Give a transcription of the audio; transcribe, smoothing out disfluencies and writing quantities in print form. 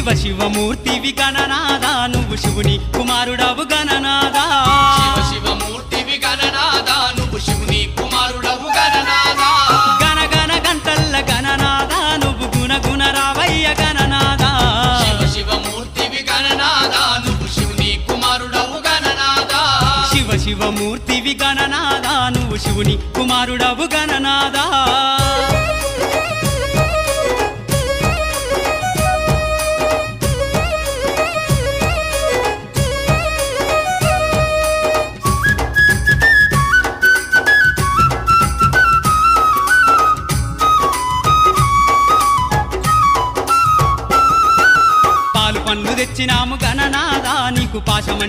శివ శివమూర్తివి గణనాదా నువ్వు శివుని కుమారుడవు గణనాదా శివ శివమూర్తివి గణనాదా నువ్వు శివుని కుమారుడవు గణనాదా గణ గణ గంటల్ల గణనాదా నువ్వు గుణ గుణ రావయ్య గణనాదా శివ శివమూర్తివి గణనాదా నువ్వు శివుని కుమారుడవు గణనాదా శివ శివమూర్తివి గణనాదా నువ్వు శివుని కుమారుడవు గణనాదా పాలు పండ్లు తెచ్చినాము గణనాదా నీకు పాశమ